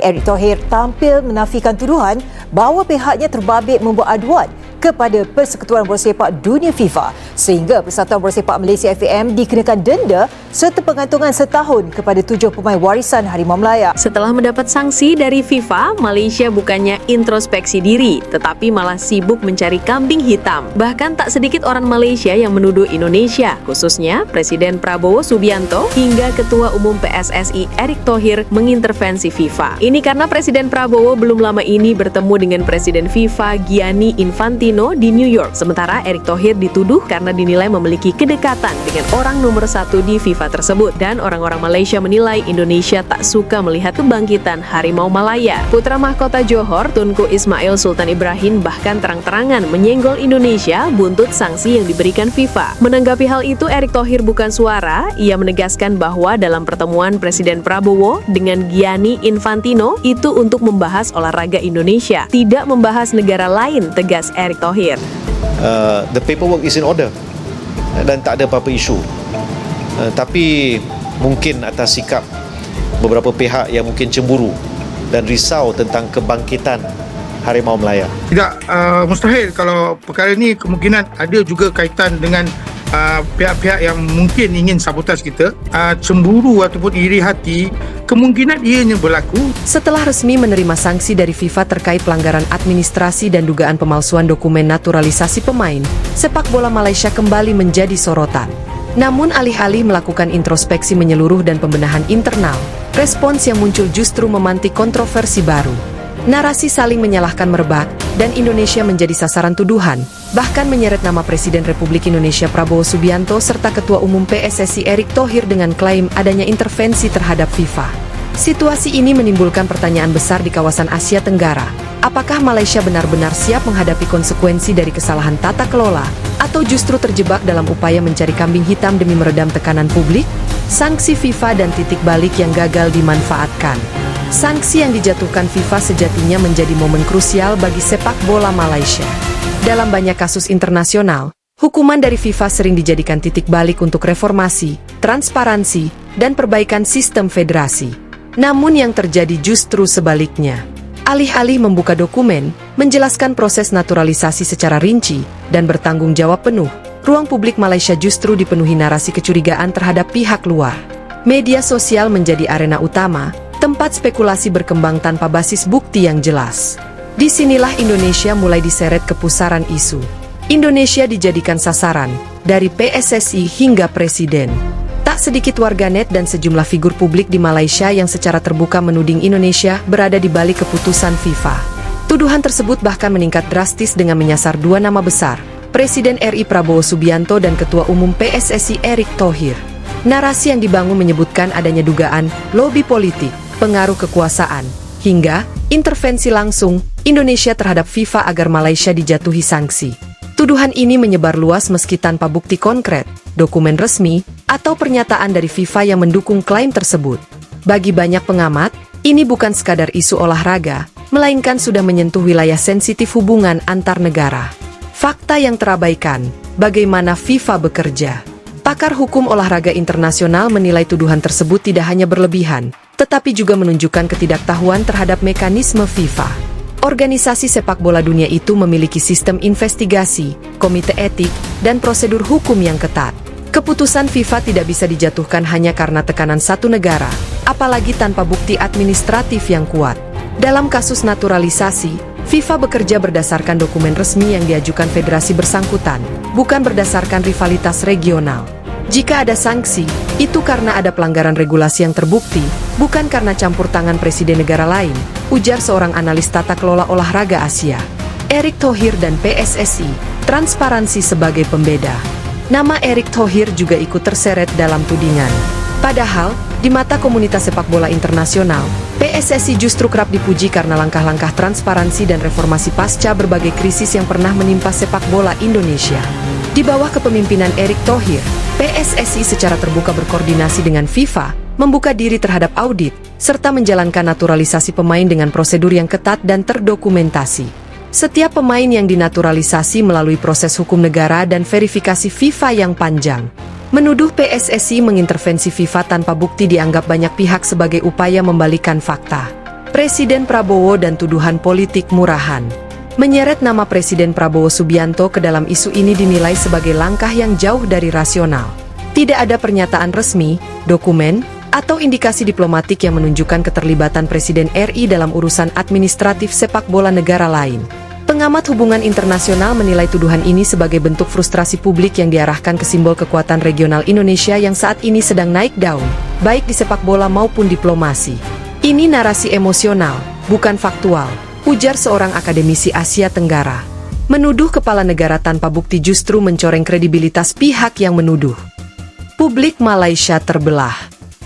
Erick Thohir tampil menafikan tuduhan bahawa pihaknya terbabit membuat aduan kepada Persekutuan Bola Sepak Dunia FIFA sehingga Persatuan Bola Sepak Malaysia FAM dikenakan denda serta pengantungan setahun kepada 7 pemain warisan Harimau Melaya. Setelah mendapat sanksi dari FIFA, Malaysia bukannya introspeksi diri, tetapi malah sibuk mencari kambing hitam. Bahkan tak sedikit orang Malaysia yang menuduh Indonesia, khususnya Presiden Prabowo Subianto hingga Ketua Umum PSSI Erick Thohir mengintervensi FIFA. Ini karena Presiden Prabowo belum lama ini bertemu dengan Presiden FIFA Gianni Infantino di New York. Sementara Erick Thohir dituduh karena dinilai memiliki kedekatan dengan orang nomor 1 di FIFA tersebut. Dan orang-orang Malaysia menilai Indonesia tak suka melihat kebangkitan Harimau Malaya. Putra mahkota Johor, Tunku Ismail Sultan Ibrahim bahkan terang-terangan menyenggol Indonesia buntut sanksi yang diberikan FIFA. Menanggapi hal itu, Erick Thohir bukan suara. Ia menegaskan bahwa dalam pertemuan Presiden Prabowo dengan Gianni Infantino itu untuk membahas olahraga Indonesia, tidak membahas negara lain, tegas Erick Thohir. The paperwork is in order dan tak ada apa-apa isu. Tapi mungkin atas sikap beberapa pihak yang mungkin cemburu dan risau tentang kebangkitan Harimau Melaya. Tidak mustahil kalau perkara ini kemungkinan ada juga kaitan dengan pihak-pihak yang mungkin ingin sabotaj kita, cemburu ataupun iri hati, kemungkinan ianya berlaku. Setelah resmi menerima sanksi dari FIFA terkait pelanggaran administrasi dan dugaan pemalsuan dokumen naturalisasi pemain, sepak bola Malaysia kembali menjadi sorotan. Namun alih-alih melakukan introspeksi menyeluruh dan pembenahan internal, respons yang muncul justru memantik kontroversi baru. Narasi saling menyalahkan merebak, dan Indonesia menjadi sasaran tuduhan, bahkan menyeret nama Presiden Republik Indonesia Prabowo Subianto serta Ketua Umum PSSI Erick Thohir dengan klaim adanya intervensi terhadap FIFA. Situasi ini menimbulkan pertanyaan besar di kawasan Asia Tenggara. Apakah Malaysia benar-benar siap menghadapi konsekuensi dari kesalahan tata kelola, atau justru terjebak dalam upaya mencari kambing hitam demi meredam tekanan publik? Sanksi FIFA dan titik balik yang gagal dimanfaatkan. Sanksi yang dijatuhkan FIFA sejatinya menjadi momen krusial bagi sepak bola Malaysia. Dalam banyak kasus internasional, hukuman dari FIFA sering dijadikan titik balik untuk reformasi, transparansi, dan perbaikan sistem federasi. Namun yang terjadi justru sebaliknya. Alih-alih membuka dokumen, menjelaskan proses naturalisasi secara rinci, dan bertanggung jawab penuh, ruang publik Malaysia justru dipenuhi narasi kecurigaan terhadap pihak luar. Media sosial menjadi arena utama, tempat spekulasi berkembang tanpa basis bukti yang jelas. Disinilah Indonesia mulai diseret ke pusaran isu. Indonesia dijadikan sasaran, dari PSSI hingga Presiden. Tak sedikit warganet dan sejumlah figur publik di Malaysia yang secara terbuka menuding Indonesia berada di balik keputusan FIFA. Tuduhan tersebut bahkan meningkat drastis dengan menyasar dua nama besar, Presiden RI Prabowo Subianto dan Ketua Umum PSSI Erick Thohir. Narasi yang dibangun menyebutkan adanya dugaan lobi politik, pengaruh kekuasaan, hingga intervensi langsung Indonesia terhadap FIFA agar Malaysia dijatuhi sanksi. Tuduhan ini menyebar luas meski tanpa bukti konkret, dokumen resmi, atau pernyataan dari FIFA yang mendukung klaim tersebut. Bagi banyak pengamat, ini bukan sekadar isu olahraga, melainkan sudah menyentuh wilayah sensitif hubungan antar negara. Fakta yang terabaikan, bagaimana FIFA bekerja. Pakar hukum olahraga internasional menilai tuduhan tersebut tidak hanya berlebihan, tetapi juga menunjukkan ketidaktahuan terhadap mekanisme FIFA. Organisasi sepak bola dunia itu memiliki sistem investigasi, komite etik, dan prosedur hukum yang ketat. Keputusan FIFA tidak bisa dijatuhkan hanya karena tekanan satu negara, apalagi tanpa bukti administratif yang kuat. Dalam kasus naturalisasi, FIFA bekerja berdasarkan dokumen resmi yang diajukan federasi bersangkutan, bukan berdasarkan rivalitas regional. Jika ada sanksi, itu karena ada pelanggaran regulasi yang terbukti, bukan karena campur tangan presiden negara lain, ujar seorang analis tata kelola olahraga Asia. Erick Thohir dan PSSI, transparansi sebagai pembeda. Nama Erick Thohir juga ikut terseret dalam tudingan. Padahal, di mata komunitas sepak bola internasional, PSSI justru kerap dipuji karena langkah-langkah transparansi dan reformasi pasca berbagai krisis yang pernah menimpa sepak bola Indonesia. Di bawah kepemimpinan Erick Thohir, PSSI secara terbuka berkoordinasi dengan FIFA, membuka diri terhadap audit, serta menjalankan naturalisasi pemain dengan prosedur yang ketat dan terdokumentasi. Setiap pemain yang dinaturalisasi melalui proses hukum negara dan verifikasi FIFA yang panjang. Menuduh PSSI mengintervensi FIFA tanpa bukti dianggap banyak pihak sebagai upaya membalikan fakta. Presiden Prabowo dan tuduhan politik murahan. Menyeret nama Presiden Prabowo Subianto ke dalam isu ini dinilai sebagai langkah yang jauh dari rasional. Tidak ada pernyataan resmi, dokumen, atau indikasi diplomatik yang menunjukkan keterlibatan Presiden RI dalam urusan administratif sepak bola negara lain. Pengamat hubungan internasional menilai tuduhan ini sebagai bentuk frustrasi publik yang diarahkan ke simbol kekuatan regional Indonesia yang saat ini sedang naik daun, baik di sepak bola maupun diplomasi. Ini narasi emosional, bukan faktual, ujar seorang akademisi Asia Tenggara. Menuduh kepala negara tanpa bukti justru mencoreng kredibilitas pihak yang menuduh. Publik Malaysia terbelah.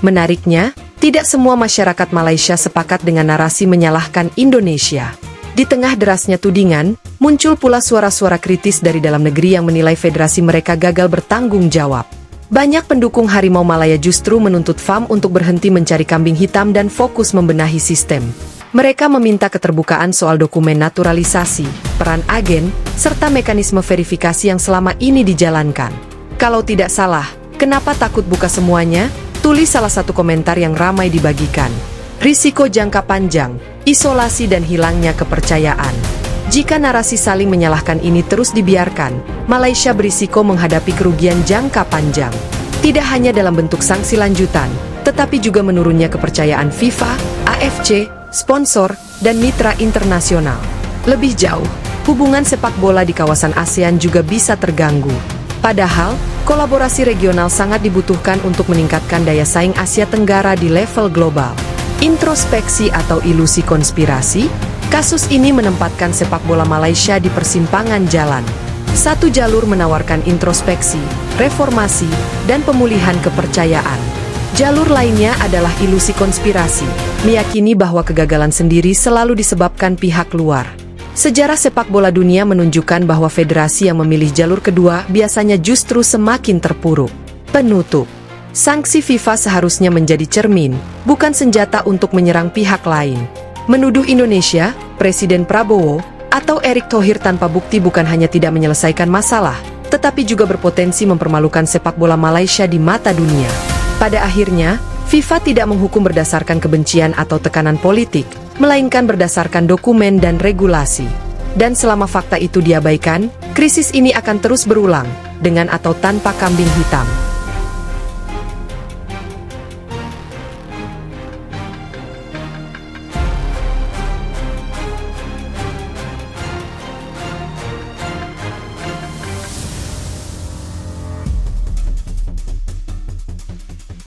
Menariknya, tidak semua masyarakat Malaysia sepakat dengan narasi menyalahkan Indonesia. Di tengah derasnya tudingan, muncul pula suara-suara kritis dari dalam negeri yang menilai federasi mereka gagal bertanggung jawab. Banyak pendukung Harimau Malaya justru menuntut FAM untuk berhenti mencari kambing hitam dan fokus membenahi sistem. Mereka meminta keterbukaan soal dokumen naturalisasi, peran agen, serta mekanisme verifikasi yang selama ini dijalankan. Kalau tidak salah, kenapa takut buka semuanya? Tulis salah satu komentar yang ramai dibagikan. Risiko jangka panjang, isolasi dan hilangnya kepercayaan. Jika narasi saling menyalahkan ini terus dibiarkan, Malaysia berisiko menghadapi kerugian jangka panjang. Tidak hanya dalam bentuk sanksi lanjutan, tetapi juga menurunnya kepercayaan FIFA, AFC, sponsor, dan mitra internasional. Lebih jauh, hubungan sepak bola di kawasan ASEAN juga bisa terganggu. Padahal, kolaborasi regional sangat dibutuhkan untuk meningkatkan daya saing Asia Tenggara di level global. Introspeksi atau ilusi konspirasi? Kasus ini menempatkan sepak bola Malaysia di persimpangan jalan. Satu jalur menawarkan introspeksi, reformasi, dan pemulihan kepercayaan. Jalur lainnya adalah ilusi konspirasi, meyakini bahwa kegagalan sendiri selalu disebabkan pihak luar. Sejarah sepak bola dunia menunjukkan bahwa federasi yang memilih jalur kedua biasanya justru semakin terpuruk. Penutup. Sanksi FIFA seharusnya menjadi cermin, bukan senjata untuk menyerang pihak lain. Menuduh Indonesia, Presiden Prabowo, atau Erick Thohir tanpa bukti bukan hanya tidak menyelesaikan masalah, tetapi juga berpotensi mempermalukan sepak bola Malaysia di mata dunia. Pada akhirnya, FIFA tidak menghukum berdasarkan kebencian atau tekanan politik, melainkan berdasarkan dokumen dan regulasi. Dan selama fakta itu diabaikan, krisis ini akan terus berulang, dengan atau tanpa kambing hitam.